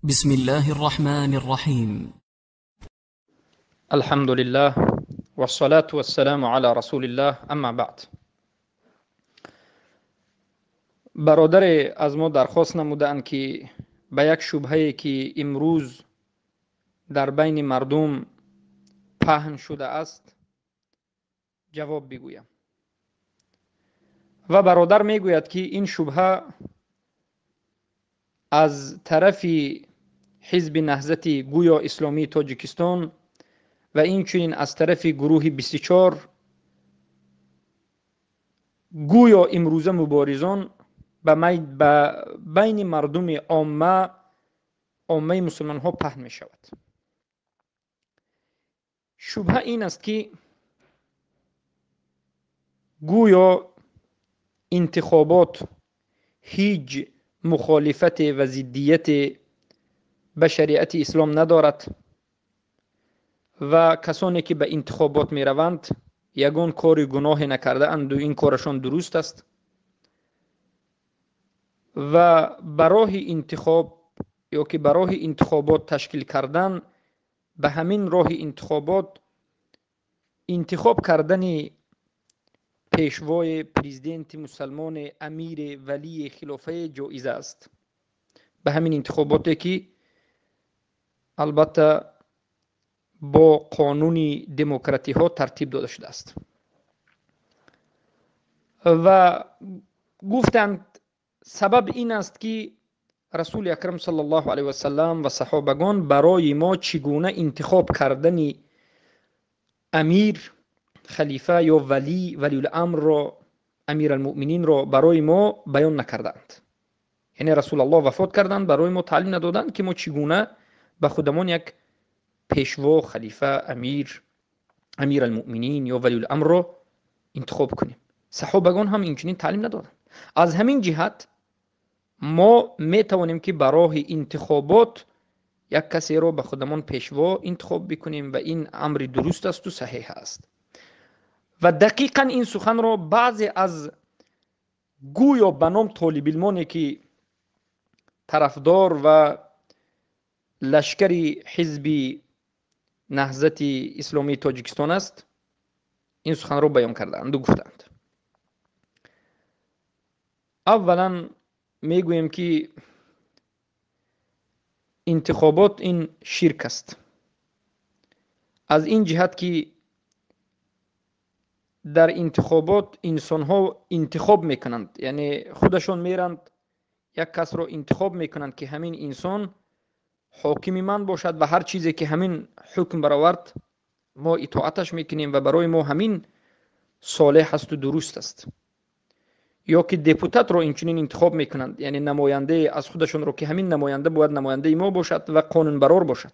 بسم الله الرحمن الرحیم. الحمد لله والصلاة والسلام على رسول الله، اما بعد. برادر از ما درخواست نمودند که به یک شبهه‌ای که امروز در بین مردم پهن شده است جواب بگویم. و برادر میگوید که این شبهه از طرف حزب نهضت گویا اسلامی تاجیکستان و اینچنین از طرف گروه 24 گویا امروزه مبارزان به بین مردم عامه مسلمان ها پهن می شود. شبهه این است که گویا انتخابات هیچ مخالفت و ضدیت به شریعت اسلام ندارد و کسانی که به انتخابات می روند یگان کار گناه نکرده اند و این کارشان درست است و برای انتخاب یا که برای انتخابات تشکیل کردن به همین راه انتخاب کردن پیشوای پرزیدنت مسلمان امیر ولی خلافه جایز است. به همین انتخاباتی که البته با قانون دموکراتی ها ترتیب داده شده است و گفتند سبب این است که رسول اکرم صلی الله علیه و سلم و صحابگان برای ما چگونه انتخاب کردن امیر، خلیفه یا ولی الامر را، امیر المؤمنین را برای ما بیان نکردند. یعنی رسول الله وفات کردند، برای ما تعلیم ندادند که ما چگونه به خودمان یک پیشوا، خلیفه، امیر المؤمنین یا ولی الامر را انتخاب کنیم. صحابگان هم اینچنین تعلیم ندادند. از همین جهت ما می توانیم که برای انتخابات یک کسی را به خودمان پیشوا انتخاب بکنیم و این امر درست است و صحیح است. و دقیقا این سخن را بعضی از گویا به نام طالب علمانی که طرفدار و لشکر حزب نهضت اسلامی تاجیکستان است این سخن را بیان کردند و گفتند. اولا میگویم که انتخابات این شرک است، از این جهت که در انتخابات انسان ها انتخاب میکنند، یعنی خودشون میرند یک کس را انتخاب میکنند که همین انسان حاکم من باشد و هر چیزی که همین حکم برآورد ما اطاعتش میکنیم و برای ما همین صالح است و درست است. یا که دپوتات را اینچنین انتخاب میکنند، یعنی نماینده از خودشون را که همین نماینده باید نماینده ما باشد و قانون برار باشد.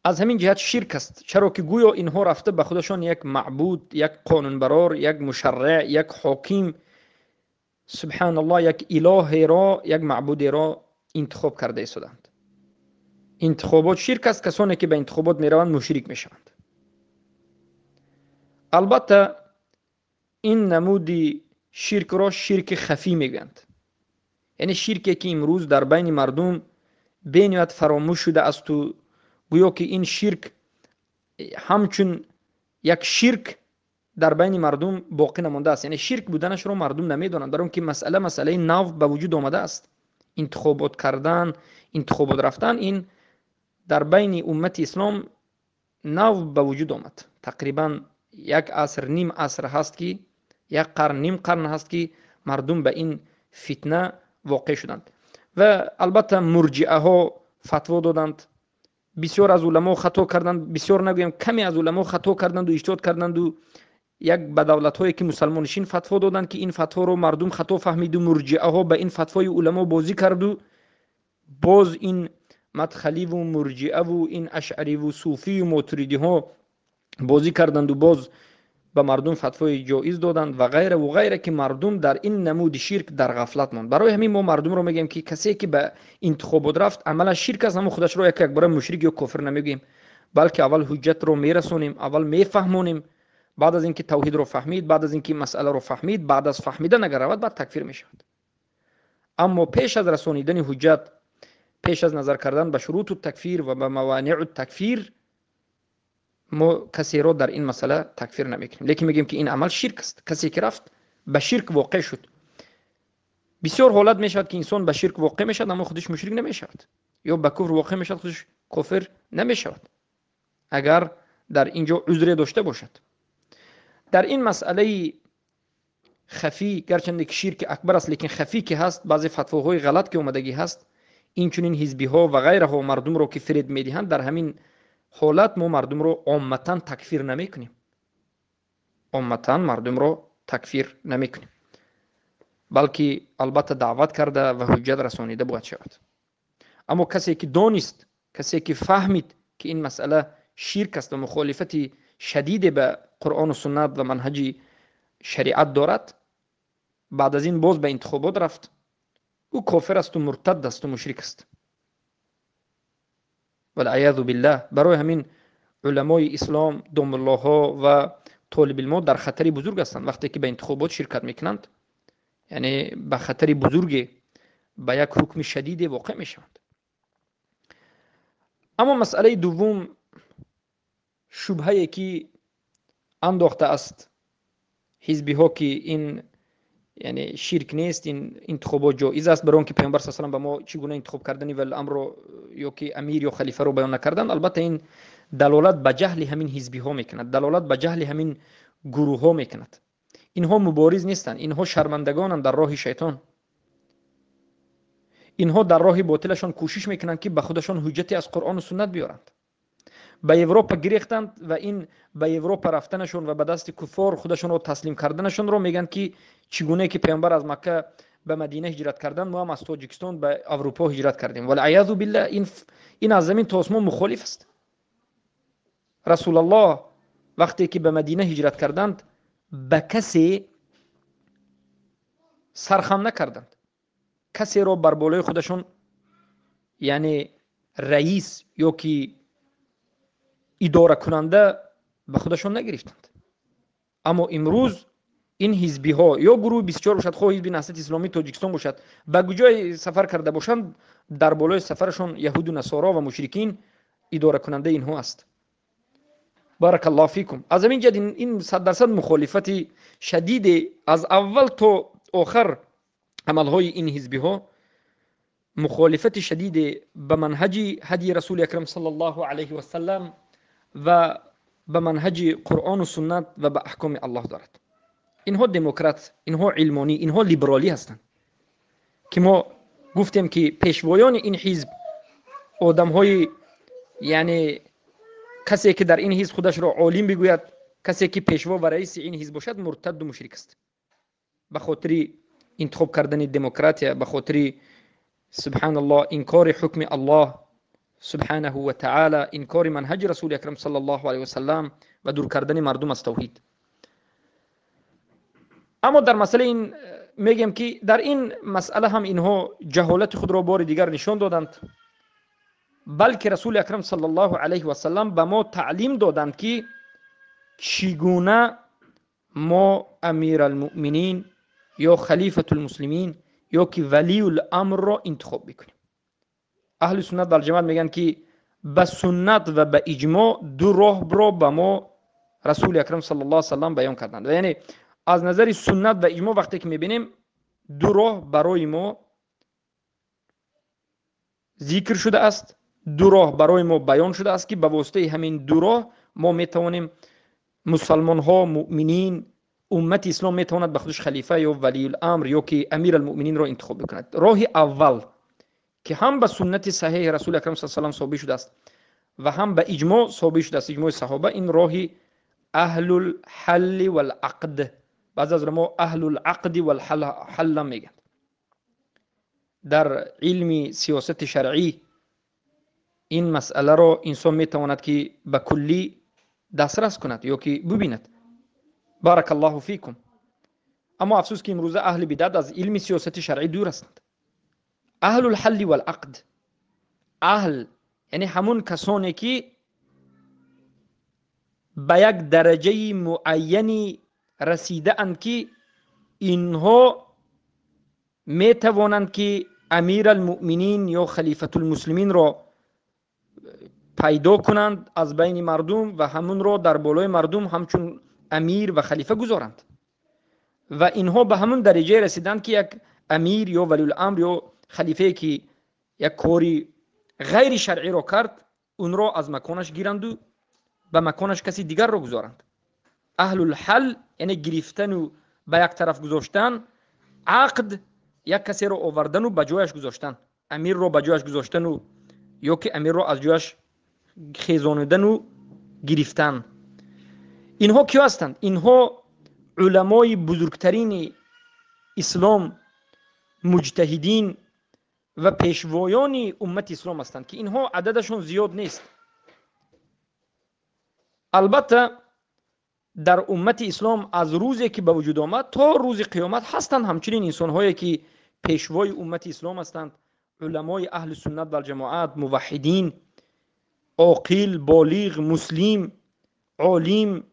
از همین جهت شرک است، چرا که گویا اینها رفته به خودشان یک معبود، یک قانون برار، یک مشرع، یک حاکم، سبحان الله، یک اله را، یک معبود را انتخاب کرده ایستادند. انتخابات شرک است، کسانی که به انتخابات میروند مشرک میشوند. البته این نمودی شرک را شرک خفی میگویند، یعنی شرکی که امروز در بین مردم بینیت فراموش شده است و گویا که این شرک همچون یک شرک در بین مردم باقی نمانده است. یعنی شرک بودنش را مردم نمیدانند، در اون که مسئله نو به وجود آمده است. انتخابات کردن، انتخابات رفتن، این در بین امت اسلام نو به وجود آمد. تقریبا یک عصر، نیم عصر هست که یک قرن، نیم قرن هست که مردم به این فتنه واقع شدند. و البته مرجئه ها فتوا دادند، بسیار از علما خطا کردند، بسیار نگویم کمی از علما خطا کردند و اجتهاد کردند و یک بدولت هایی که مسلمانشین فتوا دادند که این فتوا رو مردم خطا فهمید و مرجئه ها به این فتوای علما بازی کرد و باز این مدخلی و مرجئه و این اشعری و صوفی و ماتریدی ها بازی کردند و باز به مردم فتوای جایز دادند و غیره و غیره، که مردم در این نمود شرک در غفلت ماند. برای همین ما مردم رو میگیم که کسی که به انتخابات رفت عملش شرک است، اما خودش رو یک بار مشرک یا کافر نمیگیم، بلکه اول حجت رو میرسونیم، اول میفهمونیم، بعد از اینکه توحید رو فهمید، بعد از اینکه مسئله رو فهمید، بعد از فهمیدن اگر رود بعد تکفیر میشود. اما پیش از رسانیدن حجت پیش از نظر کردن به شروط التکفیر و به موانع التکفیر ما کسی را در این مسئله تکفیر نمیکنیم، لیکن میگیم که این عمل شرک است. کسی که رفت به شرک واقع شد. بسیار حالت میشود که انسان به شرک واقع میشود اما خودش مشرک نمیشود، یا به کفر واقع میشود خودش کافر نمیشود اگر در اینجا عذر داشته باشد. در این مسئله خفی گرچند که شرک اکبر است لیکن خفی که هست، بعضی فتواهای غلط که اومدگی هست، این چنین حزبی ها و غیره ها مردم رو که فرید میدهند، در همین حالت ما مردم رو عامتا تکفیر نمیکنیم. عامتا مردم رو تکفیر نمیکنیم، بلکه البته دعوت کرده و حجت رسانیده باید شود. اما کسی که دانست، کسی که فهمید که این مسئله شرک است و مخالفت شدید به قرآن و سنت و منهج شریعت دارد، بعد از این باز به انتخابات رفت، او کافر است و مرتد است و مشرک است. والعیاذ بالله. برای همین علمای اسلام، دام الله ها و طالب علم در خطری بزرگ هستند وقتی که به انتخابات شرکت میکنند، یعنی به خطری بزرگ، به یک حکم شدید واقع میشوند. اما مسئله دوم، شبهه‌ای که انداخته است حزبی ها که این یعنی شرک نیست، این انتخابات جایز است، برای آنکه پیامبر صلی الله علیه و آله به ما چگونه انتخاب کردنی و الامر یا که امیر یا خلیفه رو بیان نکردن. البته این دلالت به جهل همین حزبی ها میکند، دلالت به جهل همین گروه ها میکند. اینها مبارز نیستند، اینها شرمندگانند در راه شیطان. اینها در راه باطلشان کوشش میکنند که به خودشان حجتی از قرآن و سنت بیارند. به اروپا گریختند و این به اروپا رفتنشون و به دست کفار خودشون رو تسلیم کردنشون رو میگن که چگونه که پیامبر از مکه به مدینه هجرت کردن، ما هم از تاجیکستان به اروپا هجرت کردیم. والعیاذ بالله. این از زمین تا آسمان مخالف است. رسول الله وقتی که به مدینه هجرت کردند به کسی سرخم نکردند، کسی رو بر بالای خودشون یعنی رئیس یا که اداره کننده به خودشون نگرفتند. اما امروز این حزبی ها یا گروه 24 باشد، خواه حزب نهضت اسلامی تاجیکستان باشد، به کجای سفر کرده باشند در بالای سفرشون یهود و نصارا و مشرکین اداره کننده اینها است. بارک الله فیکم. از همین جد این 100% مخالفت شدید از اول تا آخر عملهای این حزبی ها، مخالفت شدید به منهج هدی رسول اکرم صلی الله علیه و سلم و به منهج قرآن و سنت و به احکام الله دارد. اینها دموکرات، اینها علمانی، اینها لیبرالی هستند که ما گفتیم که پیشوایان این حزب آدم‌های یعنی کسی که در این حزب خودش را عالم بگوید، کسی که پیشوا و رئیس این حزب باشد، مرتد و مشرک است. به خاطر انتخاب کردن دموکراتیا، به خاطر سبحان الله انکار حکم الله سبحانه و تعالی، انکار منهج رسول اکرم صلی الله علیه و سلم و دور کردن مردم از توحید. اما در مسئله این میگم که در این مسئله هم اینها جهالت خود را بار دیگر نشان دادند، بلکه رسول اکرم صلی الله علیه و سلم به ما تعلیم دادند که چگونه ما امیر المؤمنین یا خلیفة المسلمین یا که ولی الامر را انتخاب بکنیم. اهل سنت و جماعت میگن که به سنت و به اجماع دو راه را به ما رسول اکرم صلی الله علیه و سلم بیان کردند. و یعنی از نظر سنت و اجماع وقتی که میبینیم دو راه برای ما ذکر شده است، دو راه برای ما بیان شده است که به واسطه همین دو راه ما میتوانیم، مسلمان ها، مؤمنین، امت اسلام میتواند به خودش خلیفه یا ولی الامر یا که امیر المؤمنین را انتخاب بکند. راه اول که هم به سنت صحیح رسول اکرم صلی الله علیه و سلم ثابت شده است و هم به اجماع ثابت شده است، اجماع صحابه، این راه اهل الحل والعقد، بعضی از علما اهل العقد والحل میگن. در علم سیاست شرعی این مسئله را انسان میتواند که به کلی دسترس کند یا که ببیند. بارک الله فیکم. اما افسوس که امروزه اهل بدعت از علم سیاست شرعی دور هستند. اهل الحل والعقد، اهل یعنی همون کسانی که به یک درجه معینی رسیده اند که اینها می توانند که امیر المؤمنین یا خلیفت المسلمین را پیدا کنند از بین مردم و همون را در بالای مردم همچون امیر و خلیفه گذارند و اینها به همون درجه رسیدند که یک امیر یا ولی الامر یا خلیفه که یک کاری غیر شرعی را کرد اون را از مکانش گیرند و به مکانش کسی دیگر را گذارند. اهل الحل یعنی گرفتن و به یک طرف گذاشتن، عقد یک کسی را آوردن و به جایش گذاشتن، امیر را به جایش گذاشتن و یا که امیر را از جایش خیزانیدن و گرفتن. اینها کی هستند؟ اینها علمای بزرگترین اسلام، مجتهدین و پیشوایان امت اسلام هستند که اینها عددشون زیاد نیست. البته در امت اسلام از روزی که به وجود آمد تا روز قیامت هستند همچنین انسان‌هایی که پیشوای امت اسلام هستند، علمای اهل سنت و الجماعت، موحدین، عاقل، بالغ، مسلم، عالم،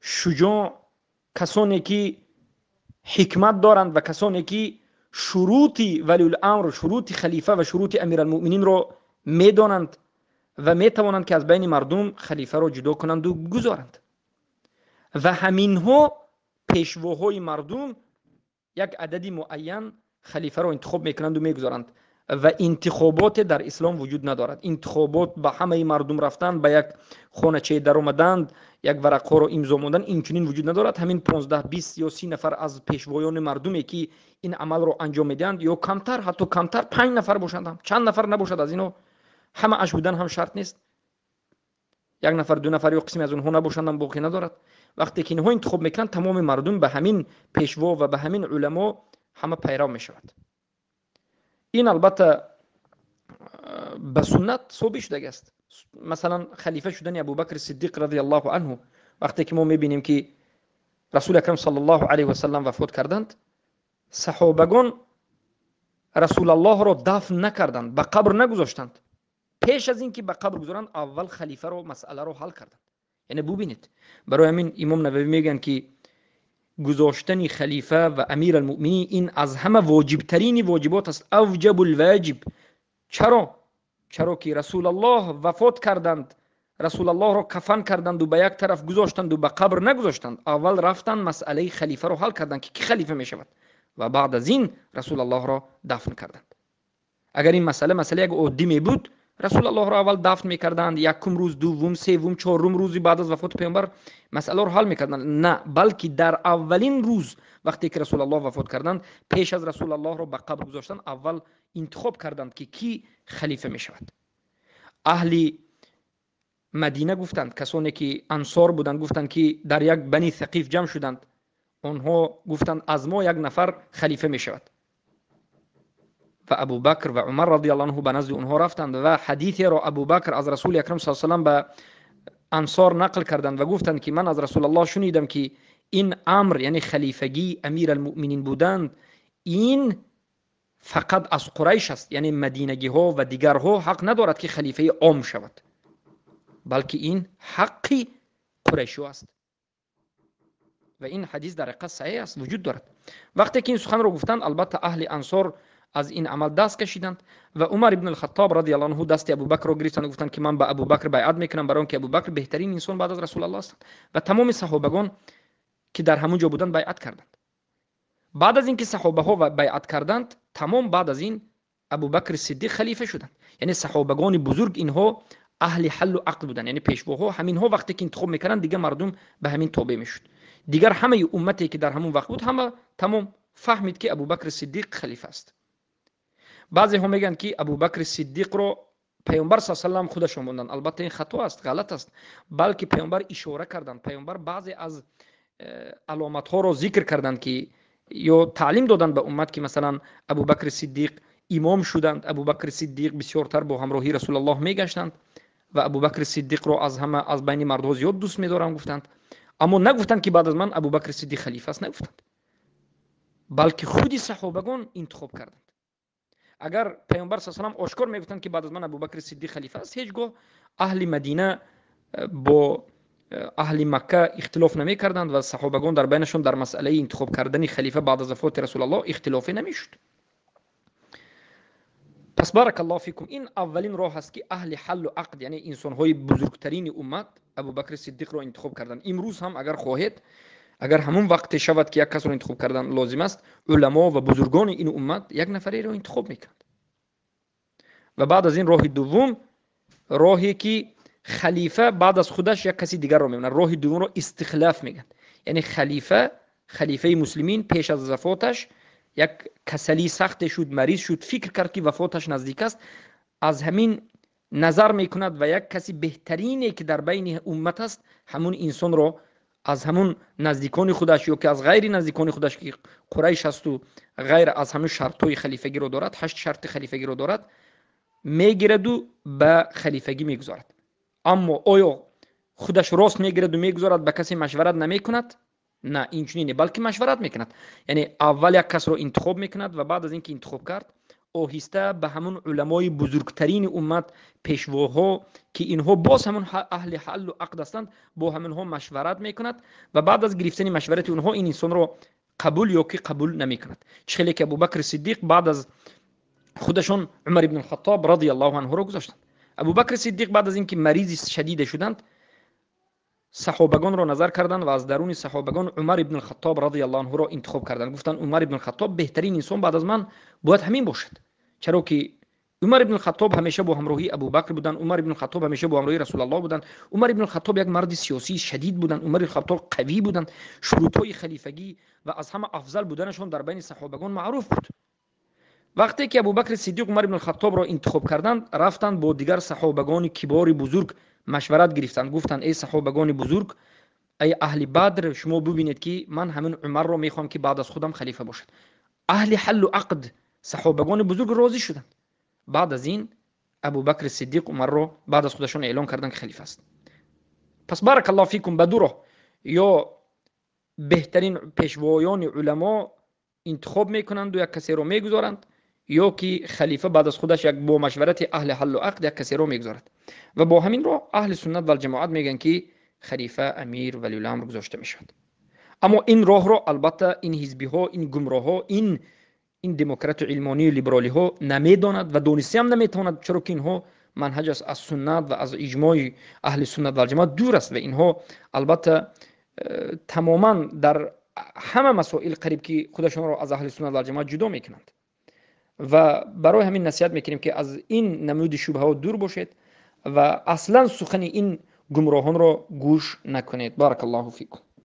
شجاع، کسانی که حکمت دارند و کسانی که شروط ولی الامر، شروط خلیفه و شروط امیر المؤمنین را میدانند و میتوانند که از بین مردم خلیفه را جدا کنند و گذارند. و همینها پیشواهای مردم یک عددی معین خلیفه را انتخاب میکنند و میگذارند و انتخابات در اسلام وجود ندارد. انتخابات به همه مردم رفتن، به یک خانه در آمدند، یک ورقه را امضا ماندن، این چنین وجود ندارد. همین 15 20 یا 30 نفر از پیشوایان مردمی که این عمل را انجام میدهند یا کمتر، حتی کمتر 5 نفر باشند، چند نفر نباشد، از اینو همه اش بودن هم شرط نیست، یک نفر 2 نفر یا قسمی از اونها نباشند هم باقی ندارد. وقتی که اینها انتخاب میکنند تمام مردم به همین پیشوا و به همین علما همه پیرو میشود. این البته به سنت ثابت شده است. مثلا خلیفه شدن ابوبکر صدیق رضی الله عنه، وقتی که ما میبینیم که رسول اکرم صلی الله علیه و سلم وفات کردند، صحابگان رسول الله را دفن نکردند، به قبر نگذاشتند. پیش از اینکه به قبر گذارند اول خلیفه را مسئله را حل کردند. یعنی ببینید، برای همین امام نووی میگن که گذاشتن خلیفه و امیر المؤمنین این از همه واجب ترین واجبات است، اوجب الواجب. چرا که رسول الله وفات کردند، رسول الله را کفن کردند و به یک طرف گذاشتند و به قبر نگذاشتند. اول رفتن مسئله خلیفه را حل کردند که کی خلیفه می شود و بعد از این رسول الله را دفن کردند. اگر این مسئله یک عادی می بود، رسول الله را اول دفن میکردند، یکم روز، دوم، سوم، چهارم روزی بعد از وفات پیامبر مسئله را حل میکردند. نه، بلکه در اولین روز وقتی که رسول الله وفات کردند، پیش از رسول الله را به قبر گذاشتند، اول انتخاب کردند که کی خلیفه میشود. اهل مدینه گفتند، کسانی که انصار بودند گفتند که در یک بنی ثقیف جمع شدند، آنها گفتند از ما یک نفر خلیفه میشود و ابوبکر و عمر رضی الله عنه به نزد اونها رفتند و حدیثی را ابوبکر از رسول اکرم صلی الله علیه و سلم به انصار نقل کردند و گفتند که من از رسول الله شنیدم که این امر، یعنی خلیفگی امیر المؤمنین بودند، این فقط از قریش است، یعنی مدینگی ها و دیگرها حق ندارد که خلیفه عام شود، بلکه این حقی قریشی است. و این حدیث در حقیقت صحیح است، وجود دارد. وقتی که این سخن را گفتند، البته اهل انصار از این عمل دست کشیدند و عمر ابن الخطاب رضی الله عنه دست ابوبکر را گرفتند و گفتند که من به ابوبکر بیعت میکنم، برای اینکه ابوبکر بهترین انسان بعد از رسول الله است. و تمام صحابگان که در همون جا بودند بیعت کردند. بعد از اینکه صحابه ها بیعت کردند، تمام بعد از این ابوبکر صدیق خلیفه شدند. یعنی صحابگان بزرگ اینها اهل حل و عقد بودند، یعنی پیشواها. همینها وقتی که انتخاب میکردند دیگه مردم به همین تابع میشد. دیگر همه امتی که در همون وقت بود همه تمام فهمید که ابوبکر صدیق خلیفه است. بعضی ها میگن که ابوبکر صدیق رو پیامبر صلی الله علیه و آله خودشون موندن. البته این خطا است، غلط است، بلکه پیامبر اشاره کردند. پیامبر بعضی از علامت ها رو ذکر کردند که یا تعلیم دادند به امت که مثلا ابوبکر صدیق امام شدند، ابوبکر صدیق بسیارتر با همراهی رسول الله میگشتند و ابوبکر صدیق رو از همه از بین مردها زیاد دوست می‌دارم گفتند. اما نگفتند که بعد از من ابوبکر صدیق خلیفه است، نگفتند، بلکه خودی صحابگان انتخاب کردند. اگر پیامبر صلی الله علیه و آله آشکار میگفتند که بعد از من ابوبکر صدیق خلیفه است، هیچگاه اهل مدینه با اهل مکه اختلاف نمیکردند و صحابگان در بینشون در مسئله انتخاب کردن خلیفه بعد از وفات رسول الله اختلافی نمیشد. پس بارک الله فیکم، این اولین راه است که اهل حل و عقد، یعنی انسان های بزرگترین امت، ابوبکر صدیق را انتخاب کردن. امروز هم اگر خواهید، اگر همون وقت شود که یک کس را انتخاب کردن لازم است، علما و بزرگان این امت یک نفری را انتخاب میکنند. و بعد از این راه دوم، راهی که خلیفه بعد از خودش یک کسی دیگر را میمونه، راه دوم را استخلاف میگن. یعنی خلیفه مسلمین پیش از وفاتش یک کسلی سخت شد، مریض شد، فکر کرد که وفاتش نزدیک است، از همین نظر میکند و یک کسی بهترینی که در بین امت است، همون انسان را از همون نزدیکان خودش یا که از غیر نزدیکان خودش که قریش است و غیر از همون شرطهای خلیفگی را دارد، 8 شرط خلیفگی را دارد، میگیرد و به خلیفگی میگذارد. اما آیا خودش راست میگیرد و میگذارد، به کسی مشورت نمیکند؟ نه، این چنینه، بلکه مشورت میکند. یعنی اول یک کس رو انتخاب میکند و بعد از اینکه انتخاب کرد، آهسته به همون علمای بزرگترین امت، پیشواها که اینها باز همون اهل حل و عقد هستند، با همونها مشورت میکند و بعد از گرفتن مشورت اونها این انسان رو قبول یا که قبول نمیکند. چخیلی که ابوبکر صدیق بعد از خودشون عمر ابن الخطاب رضی الله عنه رو گذاشتند. ابوبکر صدیق بعد از اینکه مریض شدید شدند، صحابگان را نظر کردند و از درون صحابگان عمر ابن الخطاب رضی الله عنه را انتخاب کردند. گفتند عمر ابن الخطاب بهترین انسان بعد از من باید همین باشد، چرا که عمر ابن الخطاب همیشه با همراهی ابوبکر بودند، عمر ابن الخطاب همیشه با همراهی رسول الله بودند، عمر ابن الخطاب یک مرد سیاسی شدید بودند، عمر ابن الخطاب قوی بودند، شروطهای خلیفگی و از همه افضل بودنشون در بین صحابگان معروف بود. وقتی که ابوبکر صدیق عمر ابن الخطاب را انتخاب کردند، رفتند با دیگر صحابگان کبار بزرگ مشورت گرفتند. گفتند ای صحابگان بزرگ، ای اهل بدر، شما ببینید که من همین عمر را میخوام که بعد از خودم خلیفه باشد. اهل حل و عقد صحابگان بزرگ راضی شدند. بعد از این ابوبکر صدیق عمر را بعد از خودشون اعلان کردند که خلیفه است. پس بارک الله فیکم، بدو یا بهترین پیشوایان علما انتخاب میکنند و یک کسی را میگذارند، یا که خلیفه بعد از خودش یک با مشورت اهل حل و عقد یک کسی را میگذارد. و با همین راه اهل سنت و الجماعت میگن که خلیفه، امیر، ولی الامر گذاشته میشد. اما این راه را البته این حزبی ها، این گمراه ها، این دموکرات علمانی و لیبرالی ها نمیداند و دانسته هم نمیتواند، چرا که اینها منهج از سنت و از اجماع اهل سنت و الجماعت دور است و اینها البته تماما در همه مسائل قریب که خودشون را از اهل سنت و الجماعت جدا میکنند. و برای همین نصیحت میکنیم که از این نمود شبهه ها دور باشید و اصلا سخن این گمراهان را گوش نکنید. بارک الله فیکم.